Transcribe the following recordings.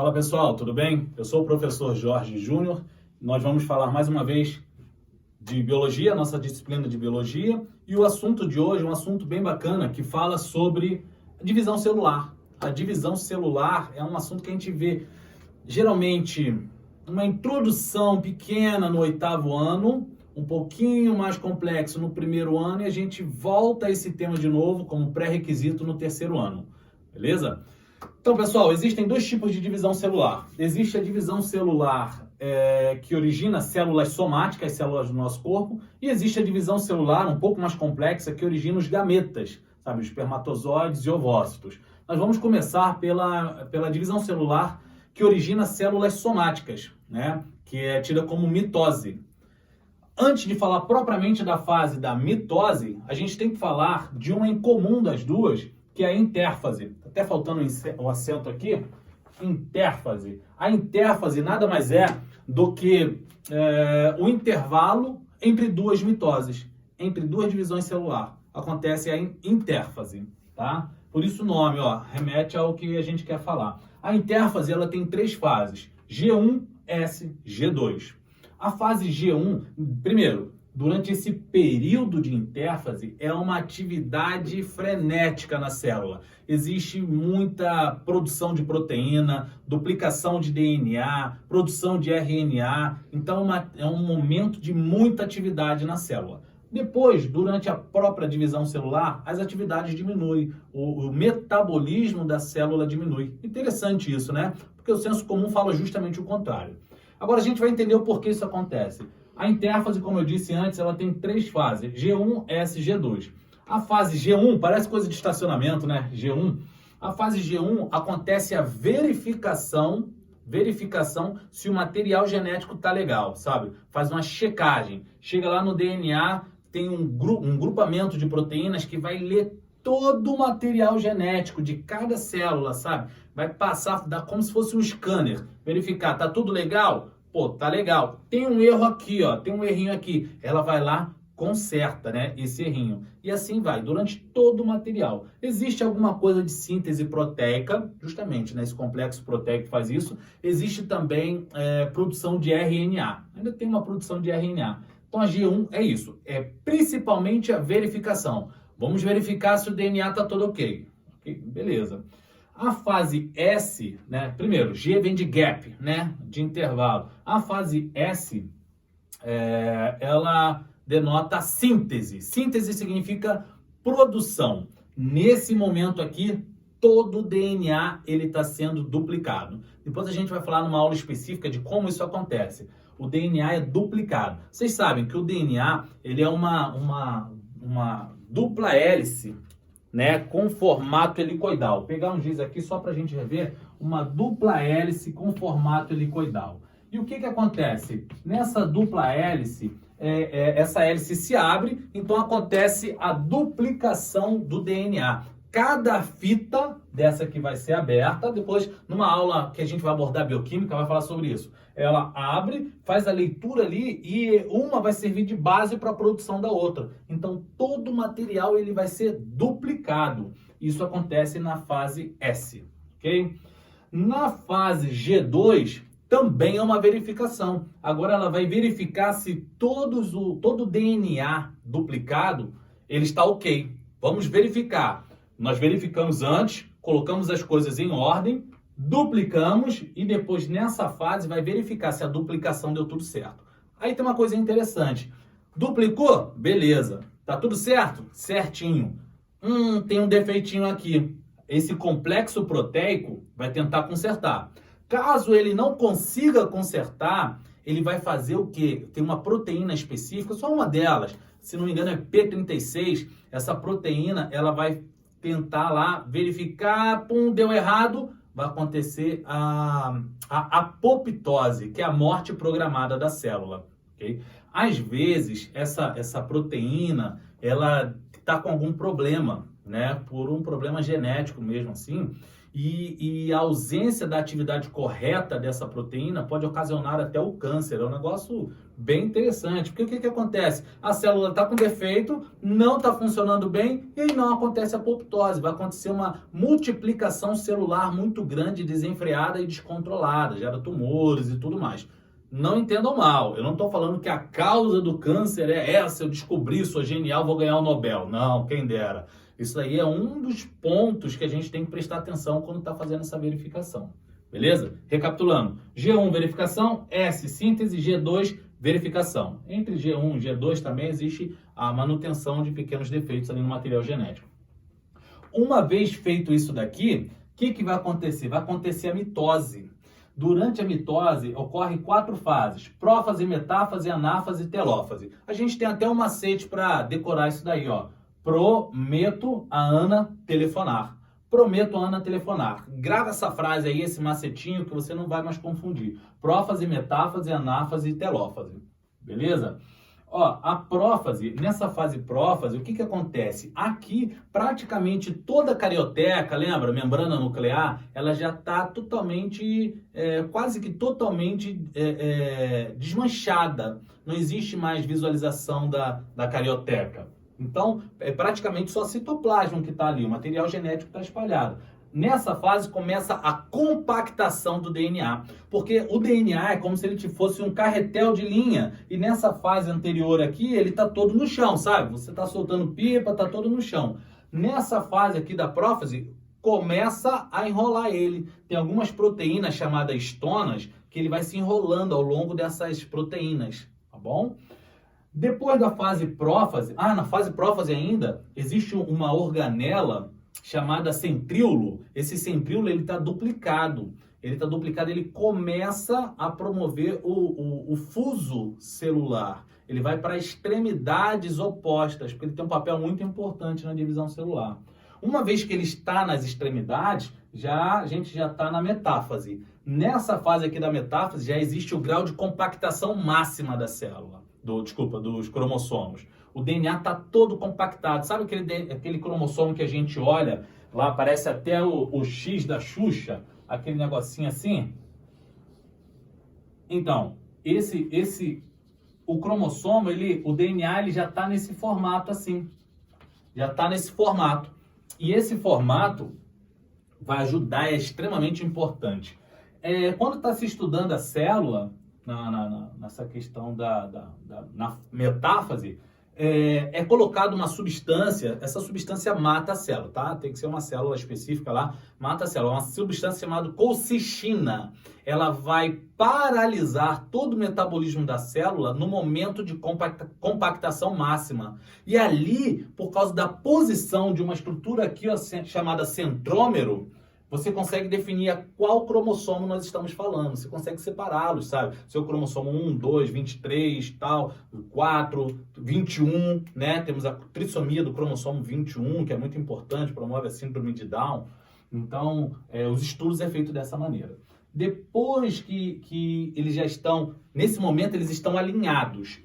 Fala pessoal, tudo bem? Eu sou o professor Jorge Júnior. Nós vamos falar mais uma vez de biologia, nossa disciplina de biologia, e o assunto de hoje é um assunto bem bacana que fala sobre a divisão celular. A divisão celular é um assunto que a gente vê geralmente uma introdução pequena no 8º ano, um pouquinho mais complexo no 1º ano, e a gente volta a esse tema de novo como pré-requisito no 3º ano, beleza? Então, pessoal, existem dois tipos de divisão celular. Existe a divisão celular que origina células somáticas, células do nosso corpo, e existe a divisão celular um pouco mais complexa que origina os gametas, sabe, os espermatozoides e ovócitos. Nós vamos começar pela divisão celular que origina células somáticas, né, que é tida como mitose. Antes de falar propriamente da fase da mitose, a gente tem que falar de uma em comum das duas, que é a intérfase. Tá até faltando um acento aqui. Intérfase. A intérfase nada mais é do que o intervalo entre duas mitoses, entre duas divisões celulares. Acontece a intérfase, tá? Por isso o nome, ó, remete ao que a gente quer falar. A intérfase, ela tem 3 fases: G1, S, G2. A fase G1, primeiro, durante esse período de intérfase, é uma atividade frenética na célula. Existe muita produção de proteína, duplicação de DNA, produção de RNA. Então, é um momento de muita atividade na célula. Depois, durante a própria divisão celular, as atividades diminuem. O metabolismo da célula diminui. Interessante isso, né? Porque o senso comum fala justamente o contrário. Agora, a gente vai entender o porquê isso acontece. A intérfase, como eu disse antes, ela tem 3 fases: G1, S, G2. A fase G1 parece coisa de estacionamento, né? G1. A fase G1 acontece a verificação se o material genético tá legal, sabe? Faz uma checagem. Chega lá no DNA, tem um grupamento de proteínas que vai ler todo o material genético de cada célula, sabe? Vai passar, dá como se fosse um scanner. Verificar, tá tudo legal? Pô, tá legal. Tem um erro aqui, ó. Tem um errinho aqui. Ela vai lá, conserta, né, esse errinho. E assim vai, durante todo o material. Existe alguma coisa de síntese proteica, justamente, né, esse complexo proteico faz isso. Existe também produção de RNA. Ainda tem uma produção de RNA. Então a G1 é isso. É principalmente a verificação. Vamos verificar se o DNA tá todo ok. Beleza. A fase S, né? Primeiro, G vem de gap, né? De intervalo. A fase S, ela denota síntese. Síntese significa produção. Nesse momento aqui, todo o DNA ele está sendo duplicado. Depois a gente vai falar numa aula específica de como isso acontece. O DNA é duplicado. Vocês sabem que o DNA ele é uma dupla hélice, né, com formato helicoidal. Vou pegar um giz aqui só para a gente rever. Uma dupla hélice com formato helicoidal. E o que acontece? Nessa dupla hélice, essa hélice se abre, então acontece a duplicação do DNA. Cada fita dessa que vai ser aberta, depois numa aula que a gente vai abordar bioquímica, vai falar sobre isso. Ela abre, faz a leitura ali e uma vai servir de base para a produção da outra. Então todo o material ele vai ser duplicado. Isso acontece na fase S, ok? Na fase G2 também é uma verificação. Agora ela vai verificar se todo o DNA duplicado ele está ok. Vamos verificar. Nós verificamos antes, colocamos as coisas em ordem, duplicamos e depois nessa fase vai verificar se a duplicação deu tudo certo. Aí tem uma coisa interessante. Duplicou? Beleza. Tá tudo certo? Certinho. Tem um defeitinho aqui. Esse complexo proteico vai tentar consertar. Caso ele não consiga consertar, ele vai fazer o quê? Tem uma proteína específica, só uma delas, se não me engano é P36. Essa proteína, ela vai tentar lá verificar, deu errado, vai acontecer a apoptose, que é a morte programada da célula. Okay? Às vezes, essa proteína, ela está com algum problema, né? Por um problema genético mesmo assim. E a ausência da atividade correta dessa proteína pode ocasionar até o câncer. É um negócio bem interessante. Porque o que acontece? A célula está com defeito, não está funcionando bem e aí não acontece a apoptose. Vai acontecer uma multiplicação celular muito grande, desenfreada e descontrolada. Gera tumores e tudo mais. Não entendam mal, eu não estou falando que a causa do câncer é essa, eu descobri, sou genial, vou ganhar o Nobel. Não, quem dera. Isso aí é um dos pontos que a gente tem que prestar atenção quando está fazendo essa verificação. Beleza? Recapitulando, G1 verificação, S síntese, G2 verificação. Entre G1 e G2 também existe a manutenção de pequenos defeitos ali no material genético. Uma vez feito isso daqui, o que vai acontecer? Vai acontecer a mitose. Durante a mitose, ocorrem 4 fases: prófase, metáfase, anáfase e telófase. A gente tem até um macete para decorar isso daí, ó. Prometo a Ana telefonar. Prometo a Ana telefonar. Grava essa frase aí, esse macetinho, que você não vai mais confundir. Prófase, metáfase, anáfase e telófase. Beleza? Ó, a prófase, nessa fase prófase, o que acontece? Aqui, praticamente toda a carioteca, lembra? Membrana nuclear, ela já está totalmente, quase que totalmente desmanchada. Não existe mais visualização da carioteca. Então, é praticamente só citoplasma que está ali, o material genético está espalhado. Nessa fase começa a compactação do DNA, porque o DNA é como se ele fosse um carretel de linha, e nessa fase anterior aqui, ele está todo no chão, sabe? Você está soltando pipa, está todo no chão. Nessa fase aqui da prófase, começa a enrolar ele. Tem algumas proteínas chamadas estonas, que ele vai se enrolando ao longo dessas proteínas, tá bom? Depois da fase prófase, na fase prófase ainda, existe uma organela chamada centríolo. Esse centríolo ele está duplicado. Ele começa a promover o fuso celular. Ele vai para extremidades opostas, porque ele tem um papel muito importante na divisão celular. Uma vez que ele está nas extremidades, a gente já está na metáfase. Nessa fase aqui da metáfase já existe o grau de compactação máxima da célula. Dos cromossomos. O DNA está todo compactado. Sabe aquele cromossomo que a gente olha, lá parece até o X da Xuxa, aquele negocinho assim? Então, o cromossomo, o DNA, ele já está nesse formato assim. Já está nesse formato. E esse formato vai ajudar, é extremamente importante. Quando está se estudando a célula, nessa questão na metáfase, é colocada uma substância, essa substância mata a célula, tá? Tem que ser uma célula específica lá, mata a célula. Uma substância chamada colcitina. Ela vai paralisar todo o metabolismo da célula no momento de compactação máxima. E ali, por causa da posição de uma estrutura aqui, ó, chamada centrômero, você consegue definir a qual cromossomo nós estamos falando. Você consegue separá-los, sabe? Seu cromossomo 1, 2, 23, tal, 4, 21, né? Temos a trissomia do cromossomo 21, que é muito importante, promove a síndrome de Down. Então, os estudos é feito dessa maneira. Depois que eles já estão, nesse momento eles estão alinhados,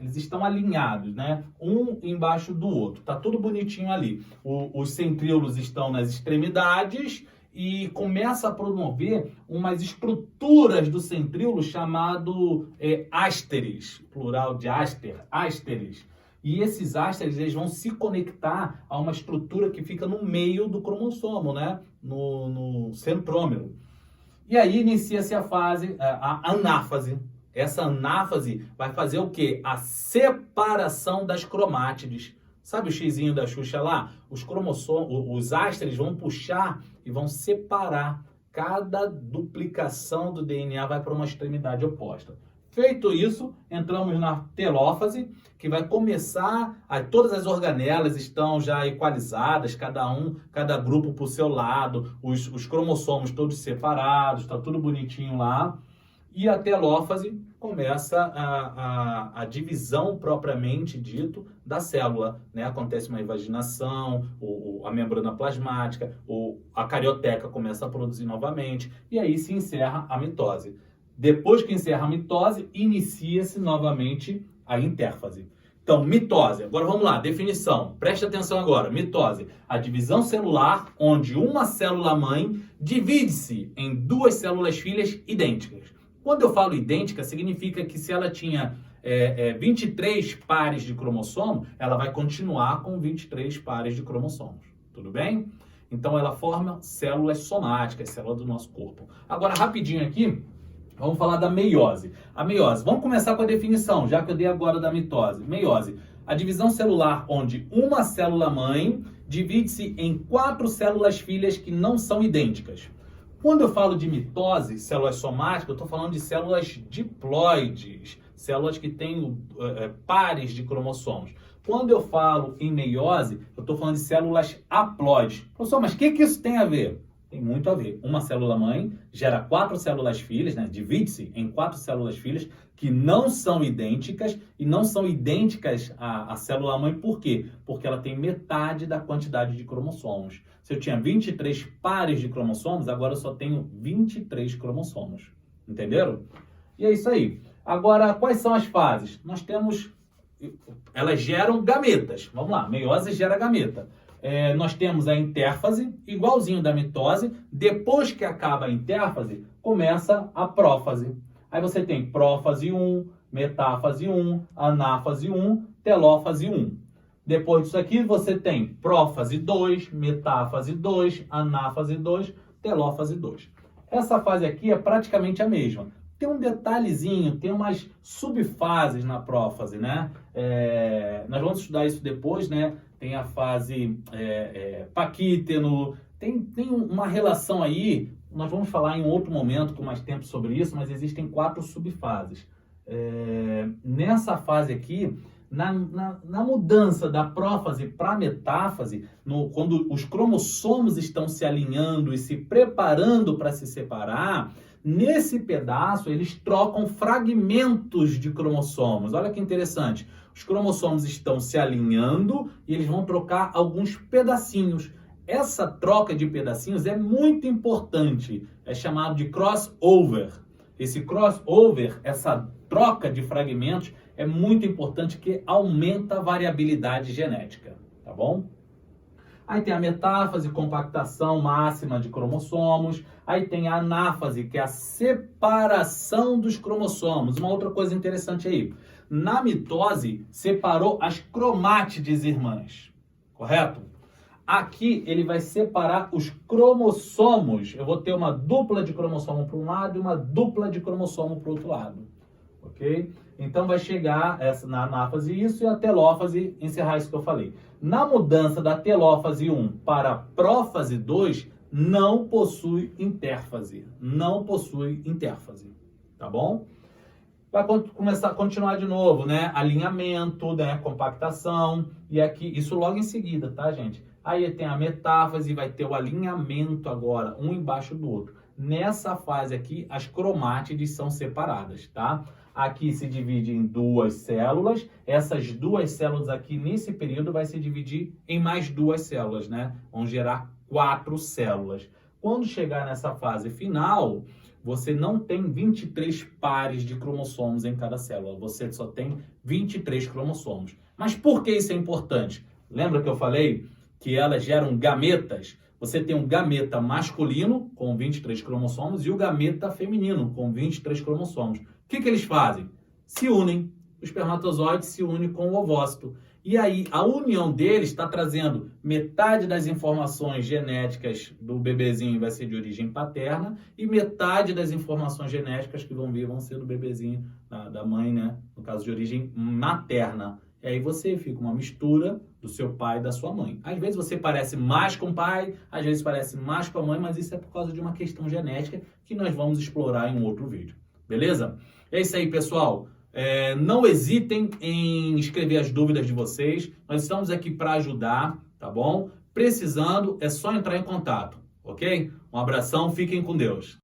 né? Um embaixo do outro, tá tudo bonitinho ali. Os centríolos estão nas extremidades, e começa a promover umas estruturas do centríolo chamado ásteres, plural de ásteres. E esses ásteres eles vão se conectar a uma estrutura que fica no meio do cromossomo, né? No centrômero. E aí inicia-se a fase, a anáfase. Essa anáfase vai fazer o quê? A separação das cromátides. Sabe o xizinho da Xuxa lá? Os cromossomos, os ásteres vão puxar e vão separar. Cada duplicação do DNA vai para uma extremidade oposta. Feito isso, entramos na telófase, que vai começar, todas as organelas estão já equalizadas, cada grupo por seu lado, os cromossomos todos separados, está tudo bonitinho lá. E a telófase começa a divisão propriamente dito da célula, né? Acontece uma invaginação, a membrana plasmática, a carioteca começa a produzir novamente, e aí se encerra a mitose. Depois que encerra a mitose, inicia-se novamente a intérfase. Então, mitose. Agora vamos lá, definição. Preste atenção agora. Mitose. A divisão celular onde uma célula-mãe divide-se em duas células filhas idênticas. Quando eu falo idêntica, significa que se ela tinha 23 pares de cromossomo, ela vai continuar com 23 pares de cromossomos. Tudo bem? Então, ela forma células somáticas, células do nosso corpo. Agora, rapidinho aqui, vamos falar da meiose. A meiose, vamos começar com a definição, já que eu dei agora da mitose. Meiose, a divisão celular onde uma célula-mãe divide-se em 4 células filhas que não são idênticas. Quando eu falo de mitose, células somáticas, eu estou falando de células diploides, células que têm pares de cromossomos. Quando eu falo em meiose, eu estou falando de células haploides. Professor, mas o que isso tem a ver? Tem muito a ver. Uma célula-mãe gera 4 células filhas, né? Divide-se em 4 células filhas que não são idênticas e não são idênticas à célula-mãe. Por quê? Porque ela tem metade da quantidade de cromossomos. Se eu tinha 23 pares de cromossomos, agora eu só tenho 23 cromossomos. Entenderam? E é isso aí. Agora, quais são as fases? Nós temos... Elas geram gametas. Vamos lá, meiose gera gameta. Nós temos a intérfase, igualzinho da mitose. Depois que acaba a intérfase, começa a prófase. Aí você tem prófase 1, metáfase 1, anáfase 1, telófase 1. Depois disso aqui, você tem prófase 2, metáfase 2, anáfase 2, telófase 2. Essa fase aqui é praticamente a mesma. Tem um detalhezinho, tem umas subfases na prófase, né? Nós vamos estudar isso depois, né? Tem a fase paquíteno, tem uma relação aí, nós vamos falar em um outro momento com mais tempo sobre isso, mas existem 4 subfases. Nessa fase aqui, na mudança da prófase para metáfase, quando os cromossomos estão se alinhando e se preparando para se separar, nesse pedaço eles trocam fragmentos de cromossomos. Olha que interessante. Os cromossomos estão se alinhando e eles vão trocar alguns pedacinhos. Essa troca de pedacinhos é muito importante. É chamado de crossover. Esse crossover, essa troca de fragmentos, é muito importante, que aumenta a variabilidade genética, tá bom? Aí tem a metáfase, compactação máxima de cromossomos. Aí tem a anáfase, que é a separação dos cromossomos. Uma outra coisa interessante aí. Na mitose, separou as cromátides irmãs, correto? Aqui ele vai separar os cromossomos. Eu vou ter uma dupla de cromossomo para um lado e uma dupla de cromossomo para o outro lado. Ok? Então vai chegar na anáfase isso e a telófase encerrar isso que eu falei. Na mudança da telófase 1 para a prófase 2, não possui intérfase. Não possui intérfase. Tá bom? Vai continuar de novo, né? Alinhamento, né? Compactação. E aqui, isso logo em seguida, tá, gente? Aí tem a metáfase, vai ter o alinhamento agora, um embaixo do outro. Nessa fase aqui, as cromátides são separadas, tá? Aqui se divide em 2 células. Essas 2 células aqui, nesse período, vai se dividir em mais 2 células, né? Vão gerar 4 células. Quando chegar nessa fase final, você não tem 23 pares de cromossomos em cada célula. Você só tem 23 cromossomos. Mas por que isso é importante? Lembra que eu falei que elas geram gametas? Você tem um gameta masculino com 23 cromossomos e o gameta feminino com 23 cromossomos. O que eles fazem? Se unem. O espermatozoide se une com o ovócito. E aí, a união deles está trazendo metade das informações genéticas do bebezinho vai ser de origem paterna e metade das informações genéticas que vão vir vão ser do bebezinho, da mãe, né? No caso de origem materna. E aí você fica uma mistura do seu pai e da sua mãe. Às vezes você parece mais com o pai, às vezes parece mais com a mãe, mas isso é por causa de uma questão genética que nós vamos explorar em um outro vídeo. Beleza? É isso aí, pessoal. Não hesitem em escrever as dúvidas de vocês. Nós estamos aqui para ajudar, tá bom? Precisando, é só entrar em contato, ok? Um abração, fiquem com Deus.